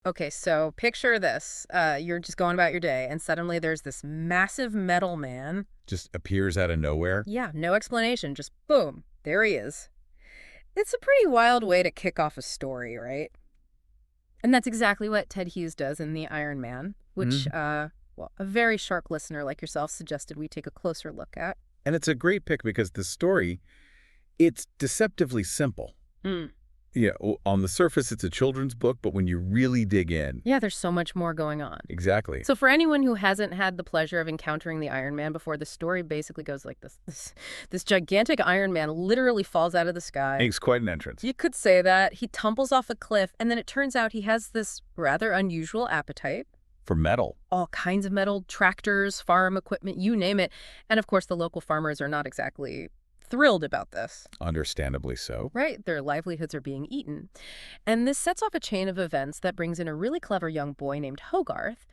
Okay, so picture this. You're just going about your day, and suddenly there's this massive metal man. Just appears out of nowhere. Yeah, no explanation, just boom, there he is. It's a pretty wild way to kick off a story, right? And that's exactly what Ted Hughes does in The Iron Man, which, Mhm. well, a very sharp listener like yourself suggested we take a closer look at. And it's a great pick because the story, it's deceptively simple. Mm. Yeah, on the surface, it's a children's book, but when you really dig in, Yeah, there's so much more going on. exactly. So for anyone who hasn't had the pleasure of encountering the Iron Man before, the story basically goes like this. This gigantic Iron Man literally falls out of the sky. Makes quite an entrance. You could say that. He tumbles off a cliff, and then it turns out he has this rather unusual appetite. For metal. All kinds of metal, tractors, farm equipment, you name it. And of course, the local farmers are not exactly thrilled about this. Understandably so. Right? Their livelihoods are being eaten. And this sets off a chain of events that brings in a really clever young boy named Hogarth,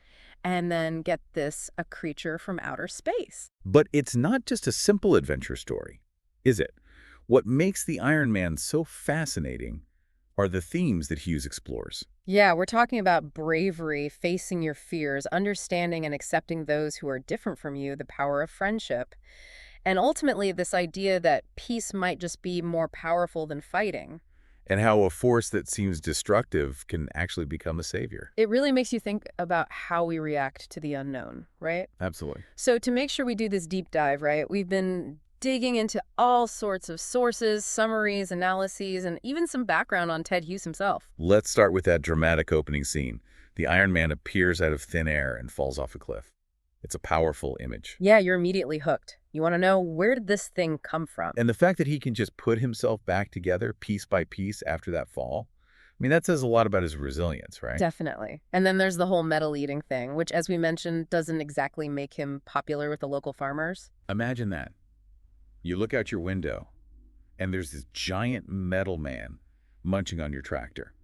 and then, get this, a creature from outer space. But it's not just a simple adventure story, is it? What makes the Iron Man so fascinating are the themes that Hughes explores. Yeah, we're talking about bravery, facing your fears, understanding and accepting those who are different from you, the power of friendship, and ultimately this idea that peace might just be more powerful than fighting. And how a force that seems destructive can actually become a savior. It really makes you think about how we react to the unknown, right? Absolutely. So to make sure we do this deep dive, right, we've been digging into all sorts of sources, summaries, analyses, and even some background on Ted Hughes himself. Let's start with that dramatic opening scene. The Iron Man appears out of thin air and falls off a cliff. It's a powerful image. Yeah, you're immediately hooked. You want to know, where did this thing come from? And the fact that he can just put himself back together piece by piece after that fall, I mean, that says a lot about his resilience, right? Definitely. And then there's the whole metal eating thing, which, as we mentioned, doesn't exactly make him popular with the local farmers. Imagine that. You look out your window, and there's this giant metal man munching on your tractor.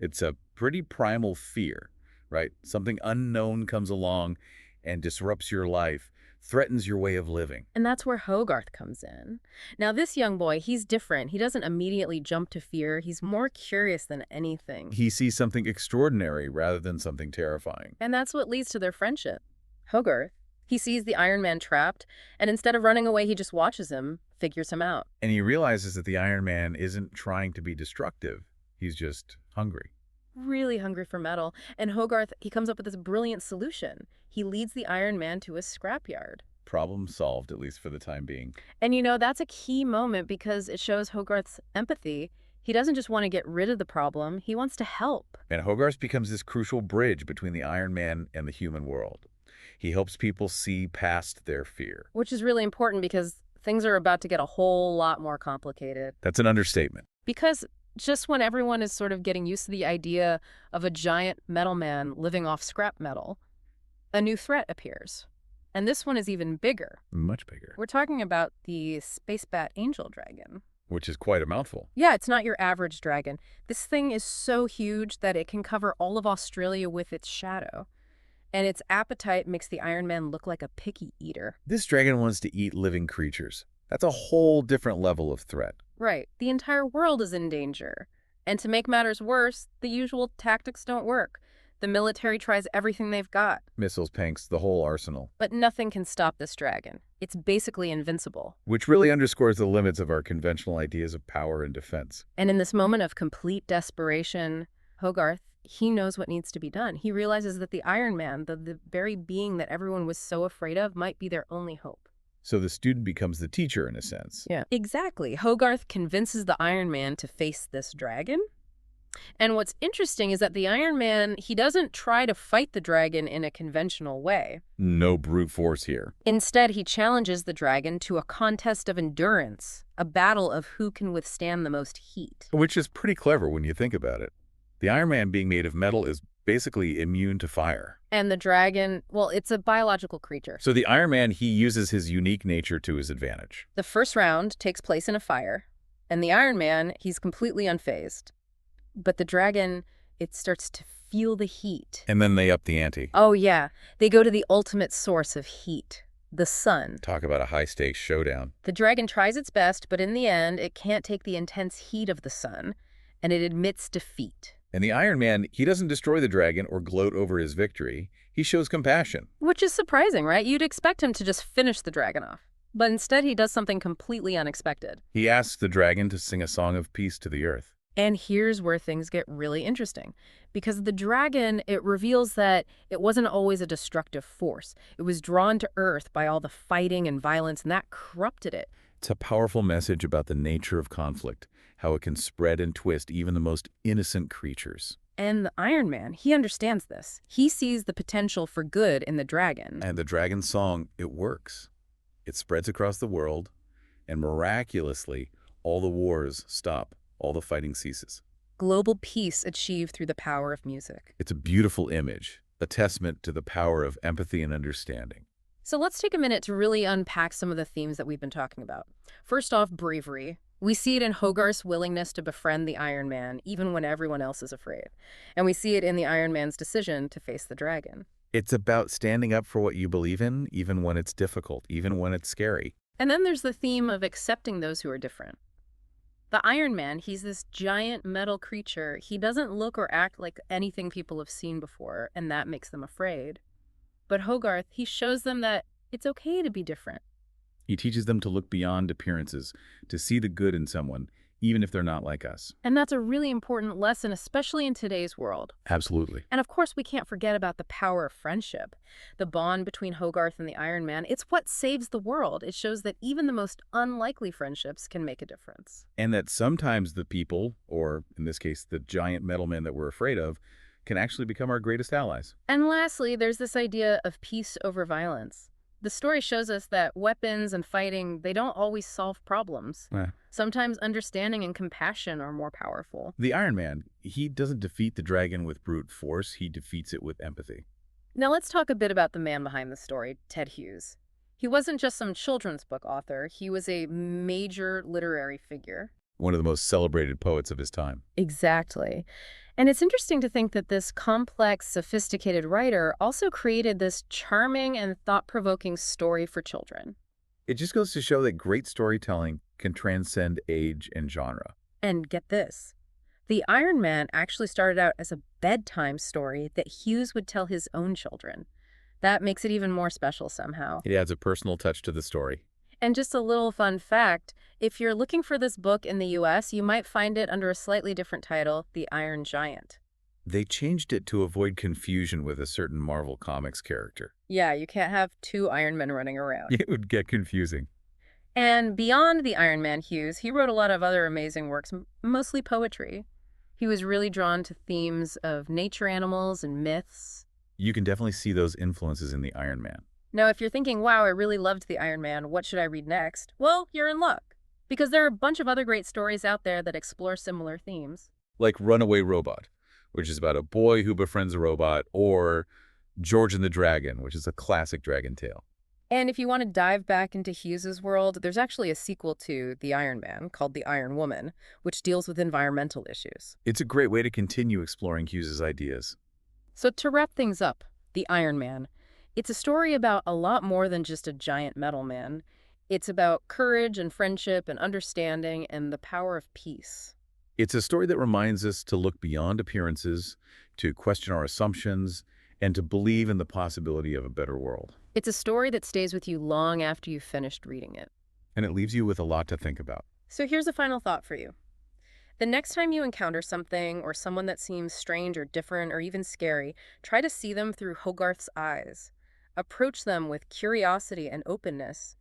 It's a pretty primal fear, right? Something unknown comes along and disrupts your life, threatens your way of living. And that's where Hogarth comes in. Now, this young boy, he's different. He doesn't immediately jump to fear. He's more curious than anything. He sees something extraordinary rather than something terrifying. And that's what leads to their friendship. Hogarth, he sees the Iron Man trapped, and instead of running away, he just watches him, figures him out. And he realizes that the Iron Man isn't trying to be destructive. He's just hungry. Really hungry for metal. And Hogarth, he comes up with this brilliant solution. He leads the Iron Man to a scrapyard. Problem solved, at least for the time being. And that's a key moment because it shows Hogarth's empathy. He doesn't just want to get rid of the problem, he wants to help. And Hogarth becomes this crucial bridge between the Iron Man and the human world. He helps people see past their fear. Which is really important because things are about to get a whole lot more complicated. That's an understatement. Because just when everyone is sort of getting used to the idea of a giant metal man living off scrap metal, a new threat appears. And this one is even bigger. Much bigger. We're talking about the space bat angel dragon. Which is quite a mouthful. Yeah, it's not your average dragon. This thing is so huge that it can cover all of Australia with its shadow. And its appetite makes the Iron Man look like a picky eater. This dragon wants to eat living creatures. That's a whole different level of threat. Right. The entire world is in danger. And to make matters worse, the usual tactics don't work. The military tries everything they've got. Missiles, tanks, the whole arsenal. But nothing can stop this dragon. It's basically invincible. Which really underscores the limits of our conventional ideas of power and defense. And in this moment of complete desperation, Hogarth, he knows what needs to be done. He realizes that the Iron Man, the very being that everyone was so afraid of, might be their only hope. So the student becomes the teacher in a sense. Yeah, exactly. Hogarth convinces the Iron Man to face this dragon. And what's interesting is that the Iron Man, he doesn't try to fight the dragon in a conventional way. No brute force here. Instead, he challenges the dragon to a contest of endurance, a battle of who can withstand the most heat. Which is pretty clever when you think about it. The Iron Man, being made of metal, is basically immune to fire. And the dragon, well, it's a biological creature. So the Iron Man, he uses his unique nature to his advantage. The first round takes place in a fire, and the Iron Man, he's completely unfazed. But the dragon, it starts to feel the heat. And then they up the ante. Oh, yeah. They go to the ultimate source of heat, the sun. Talk about a high-stakes showdown. The dragon tries its best, but in the end, it can't take the intense heat of the sun, and it admits defeat. And the Iron Man, he doesn't destroy the dragon or gloat over his victory. He shows compassion. Which is surprising, right? You'd expect him to just finish the dragon off. But instead, he does something completely unexpected. He asks the dragon to sing a song of peace to the earth. And here's where things get really interesting. Because the dragon, it reveals that it wasn't always a destructive force. It was drawn to Earth by all the fighting and violence, and that corrupted it. It's a powerful message about the nature of conflict, how it can spread and twist even the most innocent creatures. And the Iron Man, he understands this. He sees the potential for good in the dragon. And the dragon's song, it works. It spreads across the world, and miraculously, all the wars stop. All the fighting ceases. Global peace achieved through the power of music. It's a beautiful image, a testament to the power of empathy and understanding. So let's take a minute to really unpack some of the themes that we've been talking about. First off, bravery. We see it in Hogarth's willingness to befriend the Iron Man, even when everyone else is afraid. And we see it in the Iron Man's decision to face the dragon. It's about standing up for what you believe in, even when it's difficult, even when it's scary. And then there's the theme of accepting those who are different. The Iron Man, he's this giant metal creature. He doesn't look or act like anything people have seen before, and that makes them afraid. But Hogarth, he shows them that it's okay to be different. He teaches them to look beyond appearances, to see the good in someone, even if they're not like us. And that's a really important lesson, especially in today's world. Absolutely. And of course, we can't forget about the power of friendship. The bond between Hogarth and the Iron Man, it's what saves the world. It shows that even the most unlikely friendships can make a difference. And that sometimes the people, or in this case, the giant metal men that we're afraid of, can actually become our greatest allies. And lastly, there's this idea of peace over violence. The story shows us that weapons and fighting, they don't always solve problems. Sometimes understanding and compassion are more powerful. The Iron Man, he doesn't defeat the dragon with brute force, he defeats it with empathy. Now let's talk a bit about the man behind the story, Ted Hughes. He wasn't just some children's book author, he was a major literary figure. One of the most celebrated poets of his time. Exactly. And it's interesting to think that this complex, sophisticated writer also created this charming and thought-provoking story for children. It just goes to show that great storytelling can transcend age and genre. And get this, the Iron Man actually started out as a bedtime story that Hughes would tell his own children. That makes it even more special somehow. It adds a personal touch to the story. And just a little fun fact, if you're looking for this book in the US, you might find it under a slightly different title, The Iron Giant. They changed it to avoid confusion with a certain Marvel Comics character. Yeah, you can't have two Iron Men running around. It would get confusing. And beyond the Iron Man, Hughes, he wrote a lot of other amazing works, mostly poetry. He was really drawn to themes of nature animals and myths. You can definitely see those influences in the Iron Man. Now, if you're thinking, wow, I really loved the Iron Man, what should I read next? Well, you're in luck. Because there are a bunch of other great stories out there that explore similar themes. Like Runaway Robot, which is about a boy who befriends a robot, or George and the Dragon, which is a classic dragon tale. And if you want to dive back into Hughes's world, there's actually a sequel to The Iron Man called The Iron Woman, which deals with environmental issues. It's a great way to continue exploring Hughes's ideas. So to wrap things up, The Iron Man. It's a story about a lot more than just a giant metal man. It's about courage and friendship and understanding and the power of peace. It's a story that reminds us to look beyond appearances, to question our assumptions, and to believe in the possibility of a better world. It's a story that stays with you long after you've finished reading it. And it leaves you with a lot to think about. So here's a final thought for you. The next time you encounter something or someone that seems strange or different or even scary, try to see them through Hogarth's eyes. Approach them with curiosity and openness.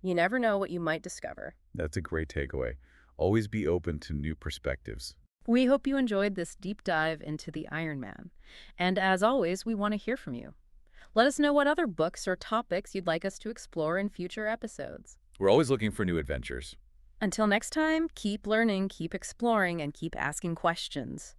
You never know what you might discover. That's a great takeaway. Always be open to new perspectives. We hope you enjoyed this deep dive into the Iron Man. And as always, we want to hear from you. Let us know what other books or topics you'd like us to explore in future episodes. We're always looking for new adventures. Until next time, keep learning, keep exploring, and keep asking questions.